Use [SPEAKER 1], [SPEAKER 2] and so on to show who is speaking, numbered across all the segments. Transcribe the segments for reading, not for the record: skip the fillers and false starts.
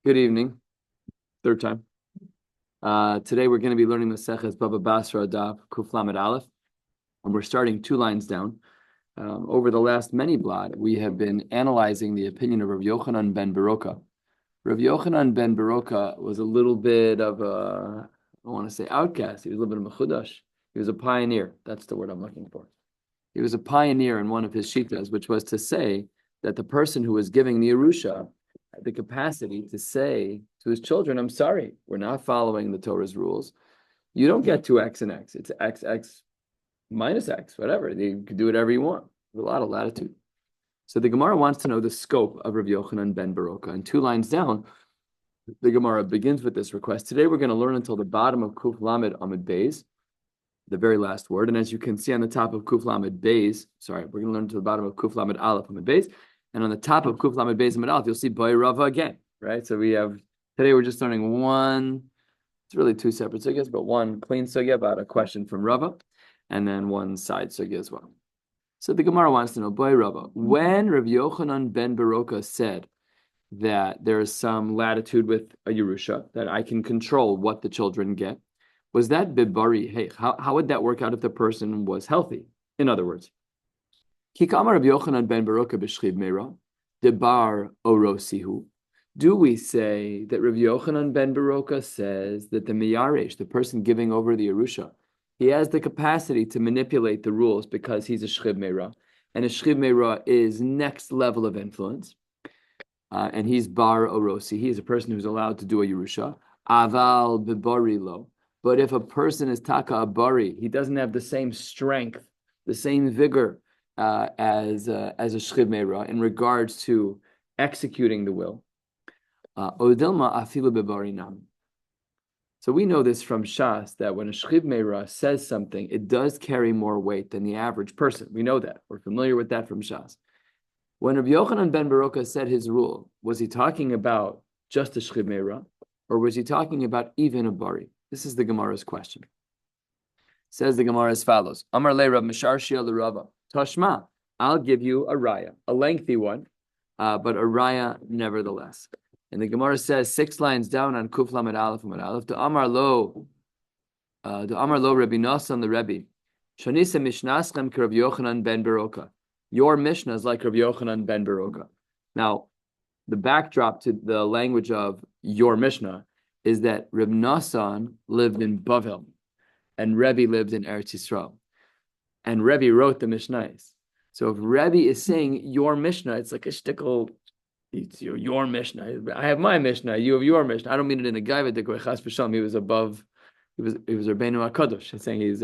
[SPEAKER 1] Good evening. Third time. Today we're going to be learning Maseches Bava Basra Daf Kuf Lamed Aleph, and we're starting 2 lines down. Over the last many blot, we have been analyzing the opinion of Rav Yochanan ben Beroka. Rav Yochanan ben Beroka was a little bit of a, I want to say outcast. He was a little bit of a chudash. He was a pioneer. That's the word I'm looking for. He was a pioneer in one of his shitas, which was to say that the person who was giving the Yerusha had the capacity to say to his children, I'm sorry, we're not following the Torah's rules. You don't get 2x and x. It's x minus x, whatever. You can do whatever you want. There's a lot of latitude. So the Gemara wants to know the scope of Rav Yochanan ben Beroka. And 2 lines down, the Gemara begins with this request. Today we're going to learn until the bottom of Kuf Lamed Amud Beis, the very last word. And as you can see on the top of Kuf Lamed Beis, we're going to learn to the bottom of Kuf Lamed Aleph Amud Beis. And on the top of Kuf Lamed Beis Amud Aleph, you'll see Boy Rava again, right? So we have, today we're just learning one, it's really 2 separate sugyas, but one clean sugya about a question from Rava, and then one side sugya as well. So the Gemara wants to know, Boy Rava, when Rav Yochanan ben Beroka said that there is some latitude with a Yerusha, that I can control what the children get, was that bibari? Hey, how would that work out if the person was healthy? In other words, Kikama Rabbi Yochanan ben Beroka b'shchiv meira debar orosihu. Do we say that Rabbi Yochanan ben Beroka says that the miyaresh, the person giving over the Yerusha, he has the capacity to manipulate the rules because he's a shchiv meira, and a shchiv meira is next level of influence, and he's bar orosi. He is a person who's allowed to do a Yerusha. Aval bibari lo. But if a person is taka abari, he doesn't have the same strength, the same vigor as a shchiv meira in regards to executing the will. Odilma afilu bebarinam. So we know this from Shas that when a shchiv meira says something, it does carry more weight than the average person. We know that. We're familiar with that from Shas. When Rabbi Yochanan ben Beroka said his rule, was he talking about just a shchiv meira, or was he talking about even a bari? This is the Gemara's question. Says the Gemara as follows: Amar le Rav Misharshia l'Rava Tashma. I'll give you a raya, a lengthy one, but a raya nevertheless. And the Gemara says 6 lines down on Kuf Lamed Aleph Amud Aleph. The Amar lo Rabbi Nasan the Rebbe. Shanisa Mishnaschem ke Rabbi Yochanan ben Beroka. Your Mishnah is like Rabbi Yochanan ben Beroka. Now, the backdrop to the language of your Mishnah is that Reb Nasan lived in Bavel, and Rebbe lived in Eretz Yisrael. And Rebbe wrote the Mishnahs. So if Rebbe is saying your Mishnah, it's like a shtickle, it's your Mishnah. I have my Mishnah, you have your Mishnah. I don't mean it in a guy, but he was above, he was Rabbeinu HaKadosh. I'm saying he's,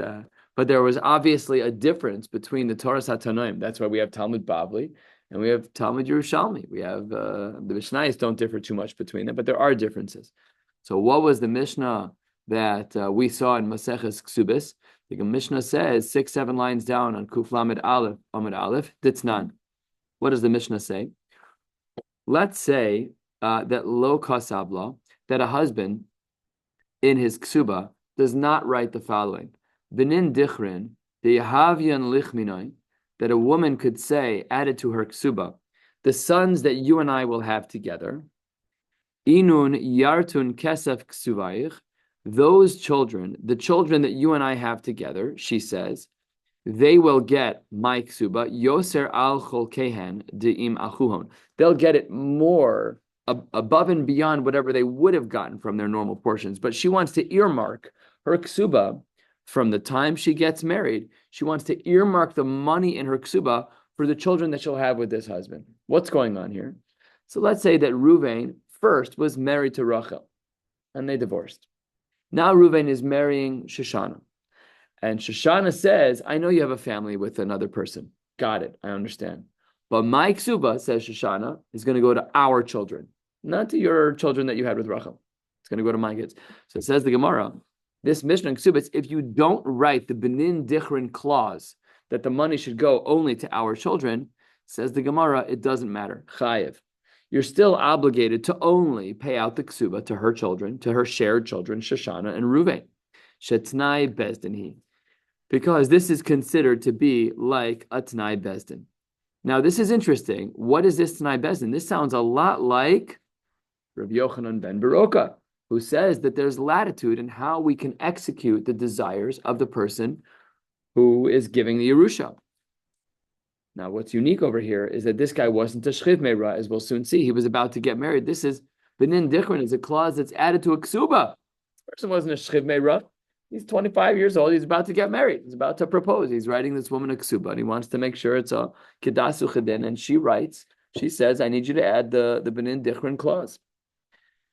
[SPEAKER 1] but there was obviously a difference between the Torah Satanoim. That's why we have Talmud Bavli, and we have Talmud Yerushalmi. We have, the Mishnahs don't differ too much between them, but there are differences. So what was the Mishnah that we saw in Maseches Ksubis? The Mishnah says 6, 7 lines down on Kuf Lamed Aleph, Amud Aleph, Ditznan. What does the Mishnah say? Let's say that lo kasabla, that a husband in his ksuba does not write the following: Benin dichrin the yahavyan lichminoi, that a woman could say, added to her ksuba, the sons that you and I will have together. Inun yartun kesef ksuvayich, those children, the children that you and I have together, she says, they will get my ksuba, yoser al chol kehen de'im achuhon. They'll get it more above and beyond whatever they would have gotten from their normal portions. But she wants to earmark her ksuba from the time she gets married. She wants to earmark the money in her ksuba for the children that she'll have with this husband. What's going on here? So let's say that Ruvain first was married to Rachel, and they divorced. Now Ruvain is marrying Shoshana. And Shoshana says, I know you have a family with another person. Got it, I understand. But my ksuba, says Shoshana, is going to go to our children, not to your children that you had with Rachel. It's going to go to my kids. So it says the Gemara, this Mishnah in Ksubas, if you don't write the Benin Dichrin clause that the money should go only to our children, says the Gemara, it doesn't matter. Chayev. You're still obligated to only pay out the ksuba to her children, to her shared children, Shoshana and Ruvain. Shetnai bezdin, because this is considered to be like a tnai bezdin. Now, this is interesting. What is this tnai bezdin? This sounds a lot like Rabbi Yochanan ben Baroka, who says that there's latitude in how we can execute the desires of the person who is giving the Yerusha. Now, what's unique over here is that this guy wasn't a shchiv meira, as we'll soon see. He was about to get married. This is benin dichron, is a clause that's added to a ksuba. This person wasn't a shchiv meira. He's 25 years old. He's about to get married. He's about to propose. He's writing this woman a ksuba, and he wants to make sure it's a kedasu chedin. And she says, I need you to add the benin dichron clause.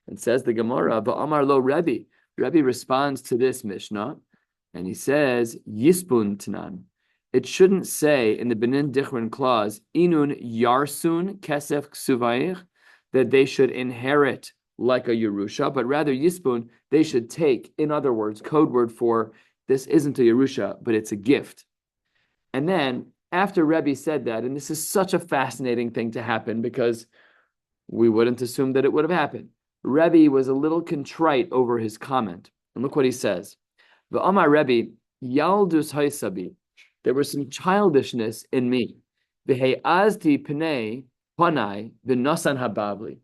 [SPEAKER 1] And says the Gemara, Va'amar lo Rebbe. Rebbe responds to this Mishnah, and he says, Yispun Tanan. It shouldn't say in the Benin Dichron clause, Inun Yarsun Kesef Ksuvayich, that they should inherit like a Yerusha, but rather Yispun, they should take. In other words, code word for this isn't a Yerusha, but it's a gift. And then after Rebbe said that, and this is such a fascinating thing to happen because we wouldn't assume that it would have happened. Rebbe was a little contrite over his comment. And look what he says. V'amar Rebbe, Yaldus Haisabi. There was some childishness in me. V'he'azti pnei panai v'nasan hababli.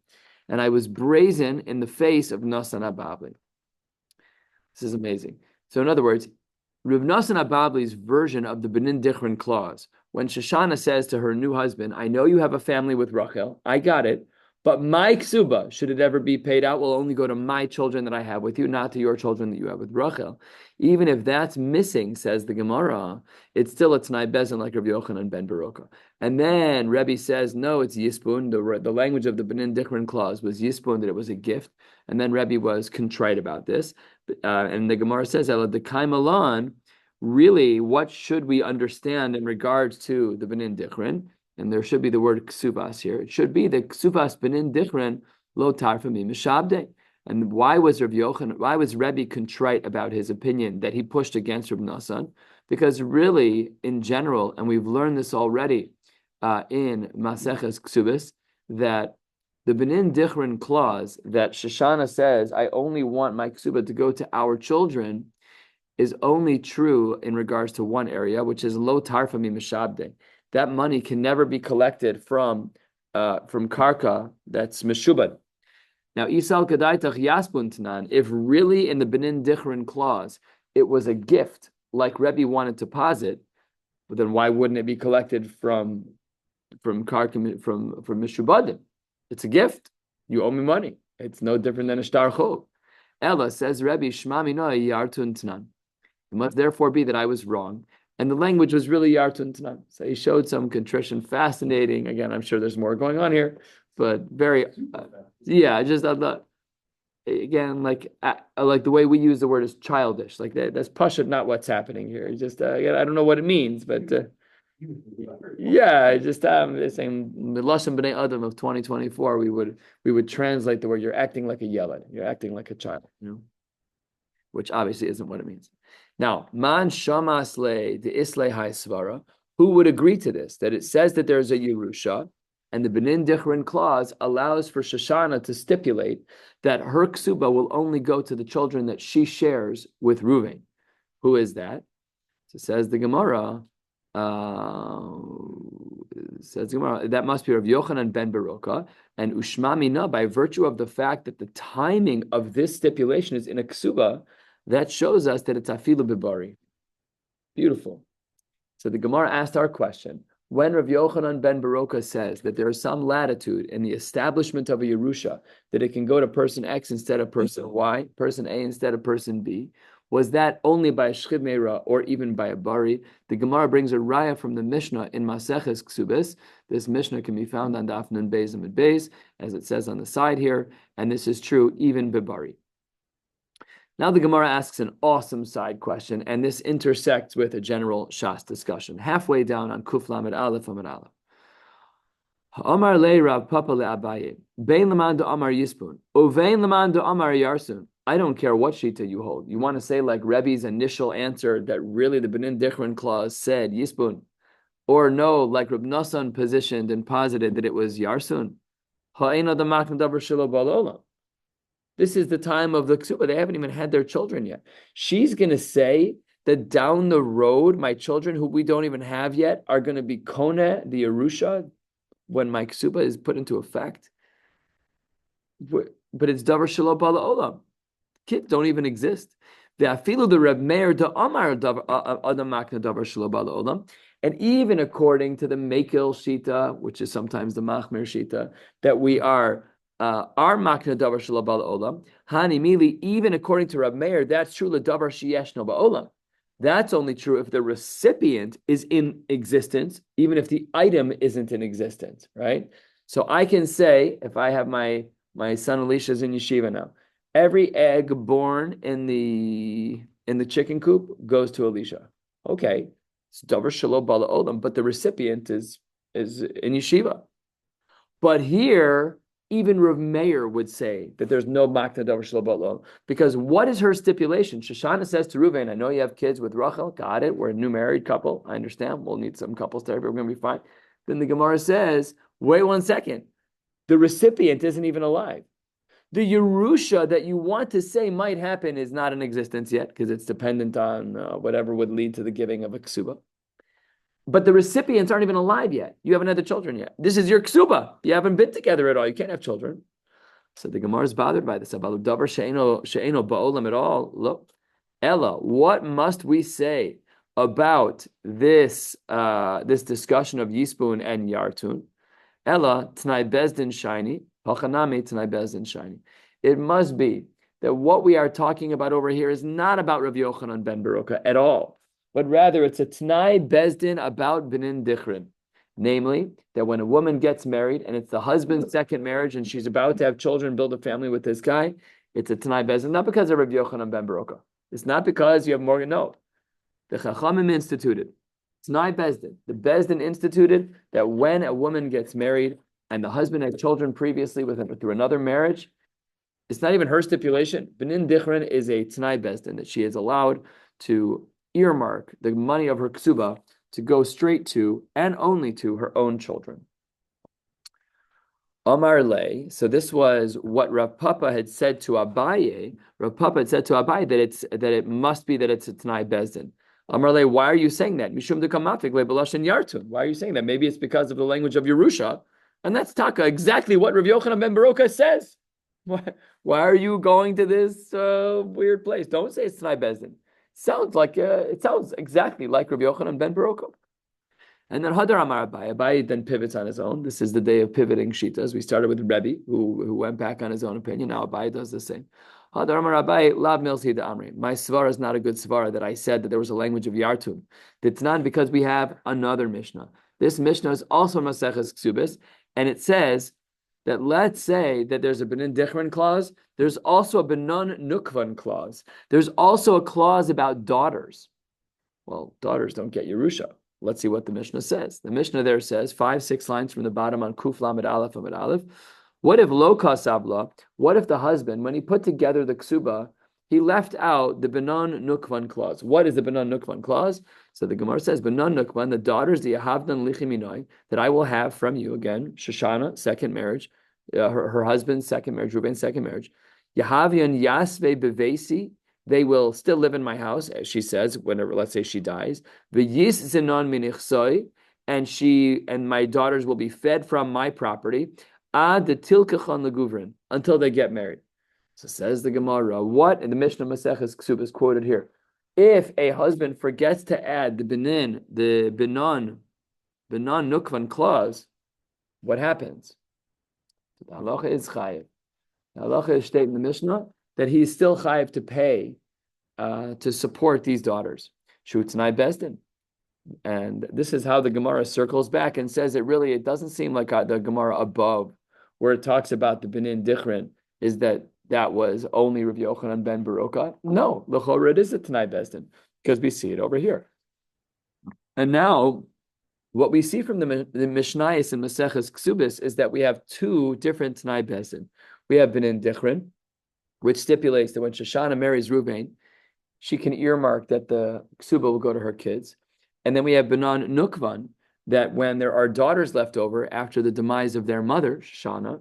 [SPEAKER 1] And I was brazen in the face of Nasan hababli. This is amazing. So in other words, Rav Nasan hababli's version of the Benin Dichron clause, when Shoshana says to her new husband, I know you have a family with Rachel, I got it, but my ksuba, should it ever be paid out, will only go to my children that I have with you, not to your children that you have with Rachel. Even if that's missing, says the Gemara, it's still a T'nai Bezin like Rabbi Yochanan ben Baroka. And then Rebbe says, no, it's Yispun. The language of the Benin Dichron clause was Yispun, that it was a gift. And then Rebbe was contrite about this. And the Gemara says, Ela Dekai Malan, really, what should we understand in regards to the Benin Dichron? And there should be the word ksuvas here. It should be the ksuvas benin dichron lo tarfami mishabde. And why was Rebbe contrite about his opinion that he pushed against Reb Nasan? Because really, in general, and we've learned this already in Maseches Ksubis, that the benin dichron clause that Shoshana says, I only want my ksuba to go to our children, is only true in regards to one area, which is lo tarfami mishabde. That money can never be collected from karka that's meshubad. Now, isal kadaitach yaspun tanan. If really in the benin dichron clause it was a gift, like Rebbe wanted to posit, but then why wouldn't it be collected from karka from meshubadim? It's a gift. You owe me money. It's no different than a shtar chov. Ella says Rebbe shmami no yartun tanan. It must therefore be that I was wrong. And the language was really Yartun Tanan. So he showed some contrition. Fascinating. Again, I'm sure there's more going on here, but very, just again, like the way we use the word is childish. Like that's Pasha, not what's happening here. Just again, I don't know what it means, but just they're saying the Lashon B'nai Adam of 2024, we would translate the word you're acting like a yelad. You're acting like a child, which obviously isn't what it means. Now, man shamasle the islay hai svara, who would agree to this? That it says that there's a Yerusha, and the Benin Dichron clause allows for Shoshana to stipulate that her ksuba will only go to the children that she shares with Reuven. Who is that? So says the Gemara. That must be Rav Yochanan ben Baroka and Ushmamina, by virtue of the fact that the timing of this stipulation is in a ksuba. That shows us that it's afilu bibari. Beautiful. So the Gemara asked our question. When Rav Yochanan ben Baroka says that there is some latitude in the establishment of a Yerusha, that it can go to person X instead of person Y, person A instead of person B, was that only by a shchiv meira or even by a bari? The Gemara brings a raya from the Mishnah in Maseches Ksubis. This Mishnah can be found on Daf Nun Beis Amud Beis, as it says on the side here, and this is true even bibari. Now the Gemara asks an awesome side question, and this intersects with a general Shas discussion. Halfway down on Kuf Lamed Aleph Amud Aleph. Amar le Rav Papa le Abaye, Bein Laman de Amar Yispun, Uvein Laman de Amar Yarsun. I don't care what shita you hold. You want to say like Rebbe's initial answer that really the Benin Dichron clause said Yispun, or no, like Reb Nasan positioned and posited that it was Yarsun. Ha'ena the Makam Davar Shilo Balolam. This is the time of the ksuba. They haven't even had their children yet. She's going to say that down the road, my children who we don't even have yet are going to be kone, the Yerusha, when my ksuba is put into effect. but it's davar shelo bala olam. Kids don't even exist. The afilu the Reb Meir the Amar adam makna davar shelo bala olam. And even according to the Mekil Shita, which is sometimes the Machmer Shita, that we are makna davar shelo bala olam. Hani mili, even according to Reb Meir, that's true ledavar sheyeshno ba'olam. That's only true if the recipient is in existence, even if the item isn't in existence, right? So I can say, if I have my son Elisha's in yeshiva now, every egg born in the chicken coop goes to Elisha. Okay, it's davar shelo bala olam, but the recipient is in yeshiva. But here, even Rav Meir would say that there's no makna davar shelo bala olam, because what is her stipulation? Shoshana says to Reuven, "I know you have kids with Rachel. Got it. We're a new married couple. I understand. We'll need some couples therapy. We're going to be fine." Then the Gemara says, "Wait 1 second. The recipient isn't even alive. The Yerusha that you want to say might happen is not in existence yet because it's dependent on whatever would lead to the giving of a ksuba. But the recipients aren't even alive yet. You haven't had the children yet. This is your ksuba. You haven't been together at all. You can't have children." So the Gemara is bothered by this. About davar she'eno ba'olam at all. Look, Ella, what must we say about this this discussion of Yispun and Yartun? Ella Tnai Bezdin Shiny, Hachanami Tnai Bezdin Shiny. It must be that what we are talking about over here is not about Rabbi Yochanan ben Baruka at all, but rather it's a Tnai Bezdin about Benin Dichrin. Namely, that when a woman gets married and it's the husband's second marriage and she's about to have children, build a family with this guy, it's a Tnai Bezdin, not because of Rabbi Yochanan ben Baruka. It's not because you have Morgan, no. The Chachamim instituted. Tnai Bezdin. The Bezdin instituted that when a woman gets married and the husband had children previously through another marriage, it's not even her stipulation. Benin Dichrin is a Tnai Bezdin, that she is allowed to earmark the money of her ksuba to go straight to and only to her own children. Amar Le, so this was what Rav Papa had said to Abaye. Rav Papa had said to Abaye that it must be that it's a Tnai Bezdin. Amar Le, why are you saying that? Mishum de kamafik le b'lashen yartun. Why are you saying that? Maybe it's because of the language of Yerusha, and that's taka exactly what Rav Yochanan ben Baruka says. Why are you going to this weird place? Don't say it's Tnai Bezdin. It sounds exactly like Rav Yochanan ben Baruka. And then Hadar Amar Abaye. Abaye then pivots on his own. This is the day of pivoting shitas. We started with Rebbe, who went back on his own opinion. Now Abaye does the same. Hadar Amar Abaye, Lav Milsi de Amri. My svara is not a good svara that I said that there was a language of Yartum. It's not because we have another Mishnah. This Mishnah is also Maseches Ksubis, and it says that let's say that there's a Benin Dichron clause, there's also a Benon Nukvan clause. There's also a clause about daughters. Well, daughters don't get Yerusha. Let's see what the Mishnah says. The Mishnah there says, 5-6 lines from the bottom on Kuf Lamed Aleph Amid Aleph. What if lo kasabla? What if the husband, when he put together the ksuba, he left out the Benon Nukvan clause? What is the Benon Nukvan clause? So the Gemara says, Benon Nukvan, the daughters, the Yahavdan Lichiminoi, that I will have from you, again, Shoshana, second marriage, her husband's second marriage, Reuben's second marriage, Yahavian Yasve Bevesi, they will still live in my house, as she says, whenever, let's say she dies. V'yis zinon minichsoi, and my daughters will be fed from my property, ad tilkachon leguvrin, until they get married. So says the Gemara, what in the Mishnah Maseches Ksub is quoted here? If a husband forgets to add the benon nukvan clause, what happens? The halacha is chayiv. The halacha is stated in the Mishnah that he's still chayiv to pay to support these daughters. Shutznai Bezdin. And this is how the Gemara circles back and says it doesn't seem like the Gemara above, where it talks about the Benin Dichrin, is that was only Rav Yochanan ben Baruka. No, l'chorah it is a Tnai Bezdin, because we see it over here. And now, what we see from the Mishnayos and Maseches Ksubis is that we have two different Tnai Bezdin. We have Benin Dichrin, which stipulates that when Shoshana marries Reuben, she can earmark that the ksuba will go to her kids. And then we have Benon Nukvan, that when there are daughters left over after the demise of their mother, Shoshana,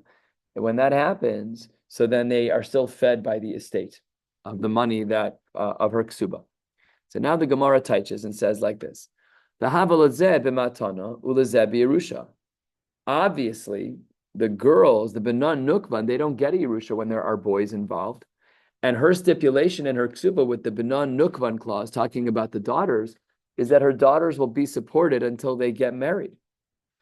[SPEAKER 1] and when that happens, so then they are still fed by the estate of the money that of her ksuba. So now the Gemara teaches and says like this: the havalazeh b'matana ulazeh b'Yerusha. Obviously, the girls, the Benan Nukvan, they don't get a Yerusha when there are boys involved. And her stipulation in her ksuba with the Benan Nukvan clause, talking about the daughters, is that her daughters will be supported until they get married.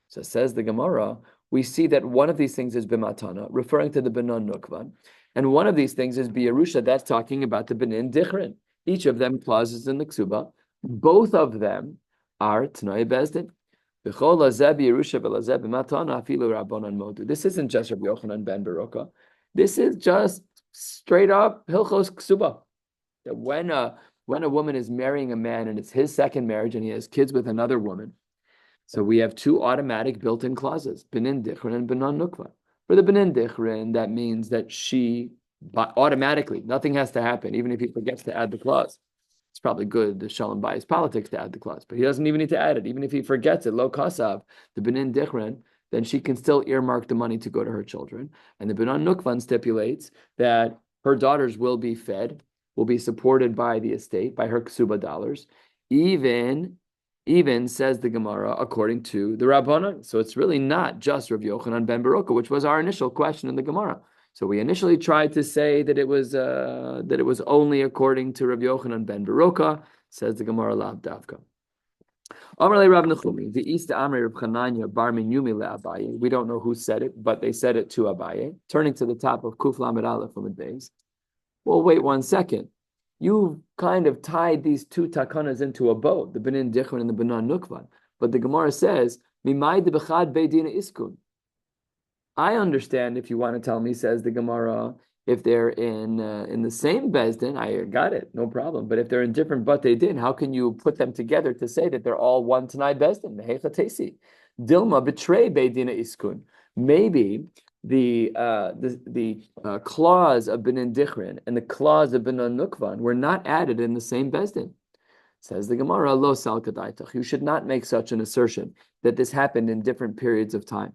[SPEAKER 1] So says the Gemara, we see that one of these things is Bimatana, referring to the Benan Nukvan. And one of these things is Biyarusha, that's talking about the Benin Dichrin. Each of them clauses in the ksuba. Both of them are Tnai Bezdin. This isn't just Rabbi Yochanan ben Baruka. This is just straight up Hilchos Ksuba. That when a woman is marrying a man and it's his second marriage and he has kids with another woman, so we have two automatic built-in clauses, Benin Dichrin and Benan Nukva. For the Benin Dichrin, that means that she automatically, nothing has to happen, even if he forgets to add the clause. It's probably good, the Shalom Bayis politics, to add the clause, but he doesn't even need to add it. Even if he forgets it, lo kasav, the Benin Dichrin, then she can still earmark the money to go to her children. And the Benan Nukvan stipulates that her daughters will be fed, will be supported by the estate, by her ksuba dollars, even says the Gemara, according to the Rabbanan. So it's really not just Rav Yochanan ben Baruka, which was our initial question in the Gemara. So we initially tried to say that it was only according to Rav Yochanan ben Baruka, says the Gemara Lav Davka. Amarle Rav Nechumi, the East Amri Rav Chananya Bar Minyumi le'Abaye. We don't know who said it, but they said it to Abaye. Turning to the top of Kuf Lamed Aleph from the base. Well, wait 1 second. You've kind of tied these two takanas into a bow, the Benin Dichron and the Benan Nukvan. But the Gemara says, Mimai de Bechad Beidina Iskun. I understand if you want to tell me, says the Gemara, if they're in the same Bezdin, I got it, no problem. But if they're in different Batei Din, how can you put them together to say that they're all one Tanai Bezdin? Mehechatesi. Dilma betray Beidina Iskun. Maybe the clause of Benin Dichrin and the clause of Benan Nukvan were not added in the same Bezdin. Says the Gemara, Lo Sal Kadaitach. You should not make such an assertion that this happened in different periods of time.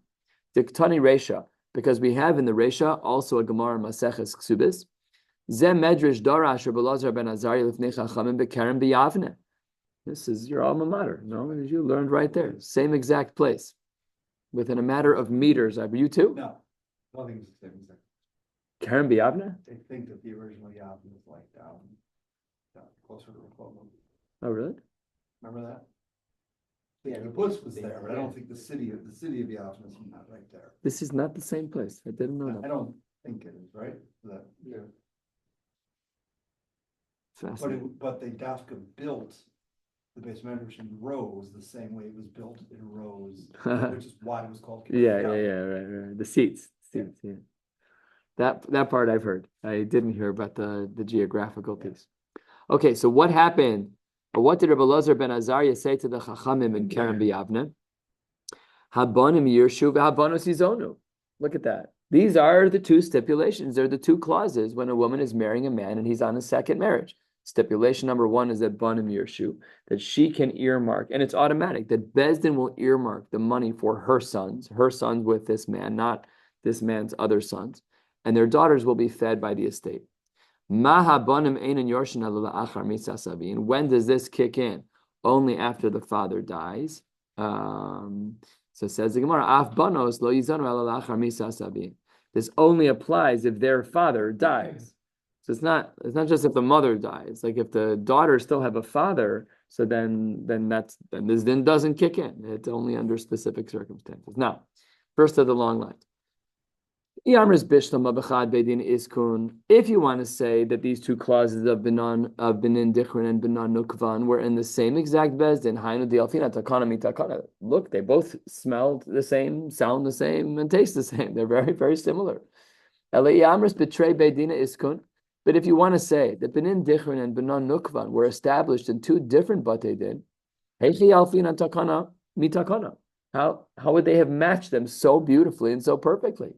[SPEAKER 1] Diktani Resha, because we have in the Resha also a Gemara Maseches Ksubis. Ze Medrash Darash Rabbi Elazar ben Azariah Lifnei Chachamim Bekerem B'Yavne. This is your alma mater, no? You learned right there, same exact place, within a matter of meters. Are you too?
[SPEAKER 2] No, nothing is the same exact.
[SPEAKER 1] Kerem B'Yavne?
[SPEAKER 2] They think that the original Yavne was like down closer to Rehoboam.
[SPEAKER 1] Oh, really?
[SPEAKER 2] Remember that? Yeah, the Kibbutz was there, but I don't think the city of Yavne is not right there.
[SPEAKER 1] This is not the same place. I didn't know
[SPEAKER 2] I
[SPEAKER 1] that.
[SPEAKER 2] don't think it is, right? Yeah.
[SPEAKER 1] Fascinating.
[SPEAKER 2] But they Dafka built the base medrash in rows the same way it was built in rows, which is why it was called Kibbutz.
[SPEAKER 1] Right. The seats. Yeah. That part I've heard. I didn't hear about the geographical piece. Okay, so what happened? What did Rabbi Elazar ben Azariah say to the Chachamim in Kerem B'Yavne? Habonim Yershu v'Habonos Yizonu. Look at that. These are the two stipulations. They're the two clauses when a woman is marrying a man and he's on his second marriage. Stipulation number 1 is that Bonim Yershu, that she can earmark, and it's automatic, that Bezdin will earmark the money for her sons with this man, not this man's other sons, and their daughters will be fed by the estate. And when does this kick in? Only after the father dies. So says the Gemara, Af banos lo yizanu ela lachar misa sabin. This only applies if their father dies. So it's not just if the mother dies. Like if the daughters still have a father, so then this then doesn't kick in. It's only under specific circumstances. Now, first of the long lines. If you want to say that these two clauses of Benin Dichrin and Benan Nukvan were in the same exact bezdin, look, they both smell the same, sound the same, and taste the same. They're very, very similar. But if you want to say that Benin Dichrin and Benan Nukvan were established in two different Batei Din, how would they have matched them so beautifully and so perfectly?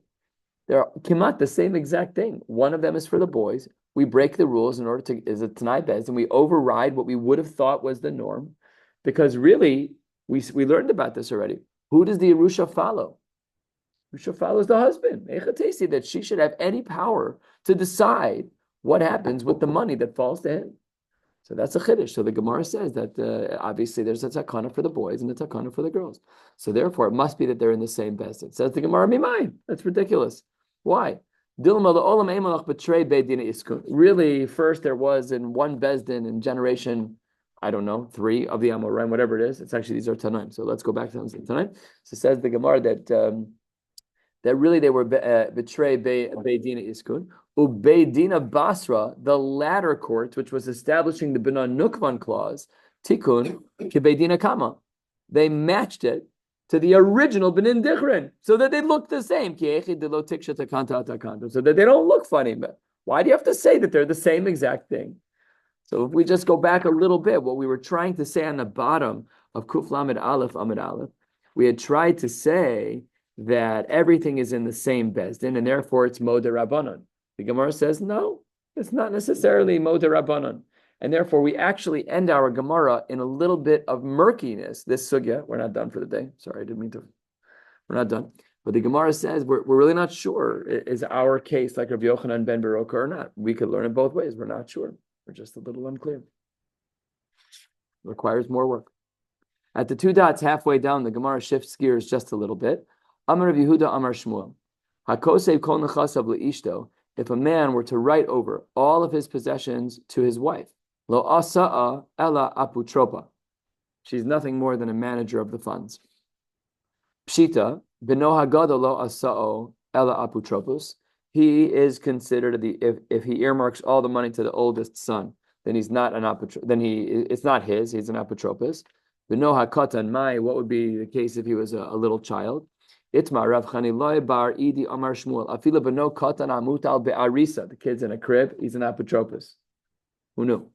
[SPEAKER 1] They're kimat the same exact thing. One of them is for the boys. We break the rules in order to is a Tanai Bez, and we override what we would have thought was the norm, because really we learned about this already. Who does the Yerusha follow? Yerusha follows the husband. Echatesi, that she should have any power to decide what happens with the money that falls to him. So that's a chiddush. So the Gemara says that obviously there's a takana for the boys and a takana for the girls. So therefore, it must be that they're in the same bezdin. Says the Gemara, mimai. That's ridiculous. Why? Really, first there was in one bezdin in generation, I don't know, 3 of the Amoraim, whatever it is. It's actually, these are Tanaim. So let's go back to Tanaim. So says the Gemara that really they were betrayed Beidina Iskun. Ubeidina Basra, the latter court, which was establishing the Bina Nukvan clause, Tikkun, Kibeidina Kama. They matched it to the original Benin Dichrin, so that they look the same. So that they don't look funny. But why do you have to say that they're the same exact thing? So if we just go back a little bit, what we were trying to say on the bottom of Kuf Lamed Aleph Amid Aleph, we had tried to say that everything is in the same bezdin, and therefore it's Mo Rabbanon. The Gemara says, no, it's not necessarily Mo Rabbanon. And therefore, we actually end our Gemara in a little bit of murkiness. This sugya, we're not done for the day. Sorry, I didn't mean to. We're not done. But the Gemara says, we're really not sure, is our case like Rabbi Yochanan ben Beroka or not? We could learn it both ways. We're not sure. We're just a little unclear. Requires more work. At the 2 dots halfway down, the Gemara shifts gears just a little bit. Amar Rav Yehuda, Amar Shmuel. Hakosev kol nechasav leishto. If a man were to write over all of his possessions to his wife, lo asa'a ela aputropa. She's nothing more than a manager of the funds. Pshita, beno hagada lo asa'o ela aputropos. He is considered if he earmarks all the money to the oldest son, then he's not an it's not his, he's an apotropos. Beno hakatan mai, what would be the case if he was a little child? Itma Rav Chaniloi bar Idi Amar Shmuel. Afila beno katan amutal be'arisa. The kid's in a crib. He's an apotropos. Who knew?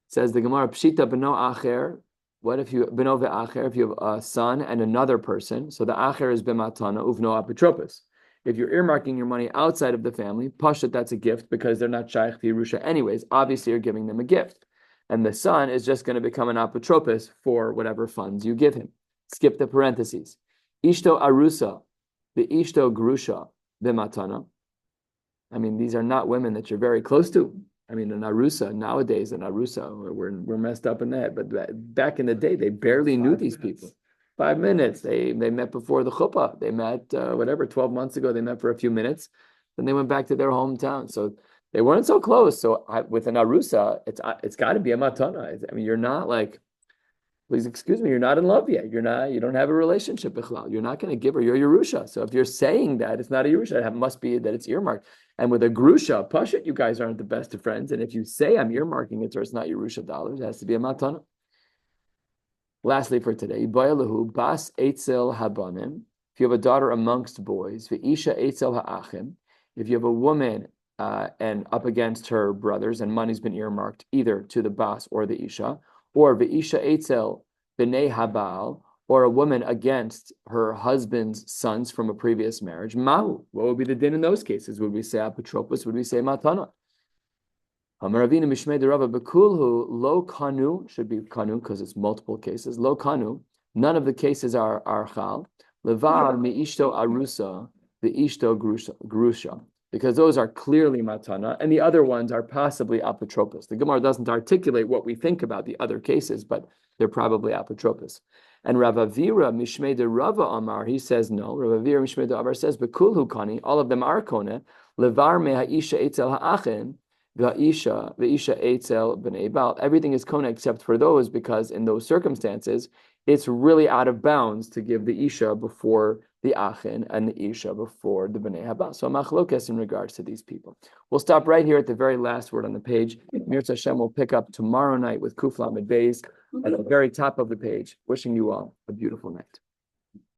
[SPEAKER 1] Says the Gemara, Pshita beno acher. What if you beno ve'acher? If you have a son and another person, so the acher is b'matana uvno apotropos. If you're earmarking your money outside of the family, pashat, that's a gift because they're not shaykh to Yerusha anyways. Obviously, you're giving them a gift, and the son is just going to become an apotropos for whatever funds you give him. Skip the parentheses. Ishto arusa, the ishto grusha, b'matana. I mean, these are not women that you're very close to. I mean, an arusa nowadays, we're messed up in that. But back in the day, they barely knew these people. 5 minutes. They met before the chuppah. They met 12 months ago. They met for a few minutes. Then they went back to their hometown. So they weren't so close. So with an arusa, it's got to be a matana. I mean, you're not like, please excuse me, you're not in love yet. You don't have a relationship. You're not going to give her your Yerusha. So if you're saying that it's not a Yerusha, it must be that it's earmarked. And with a grusha, pashut, you guys aren't the best of friends. And if you say I'm earmarking it or it's not Yerusha dollars, it has to be a matana. Lastly for today, bas eitzel habanim. If you have a daughter amongst boys, ve'isha eitzel ha'achim. If you have a woman and up against her brothers, and money's been earmarked either to the bas or the isha, or ve'isha eitzel b'nei habal, or a woman against her husband's sons from a previous marriage, mahu. What would be the din in those cases? Would we say apotropos? Would we say matana? Hamaravina mishmei de Rava bekulhu lo kanu, should be kanu because it's multiple cases. Lo kanu, none of the cases are chal. Levar mi ishto arusa, the ishto grusha, because those are clearly matana, and the other ones are possibly apotropos. The Gemara doesn't articulate what we think about the other cases, but they're probably apotropos. And Rav Avira mishmei de Rava Amar, he says no. Rav Avira mishmei de Amar says bekulhu kani, all of them are kone. Levar me ha'isha etzel ha'achin. The isha eitzel b'nei bal. Everything is kona except for those, because in those circumstances, it's really out of bounds to give the isha before the achin and the isha before the b'nei habal. So machlokes in regards to these people. We'll stop right here at the very last word on the page. Mirza Hashem will pick up tomorrow night with Kuf Lamed Beis at the very top of the page. Wishing you all a beautiful night.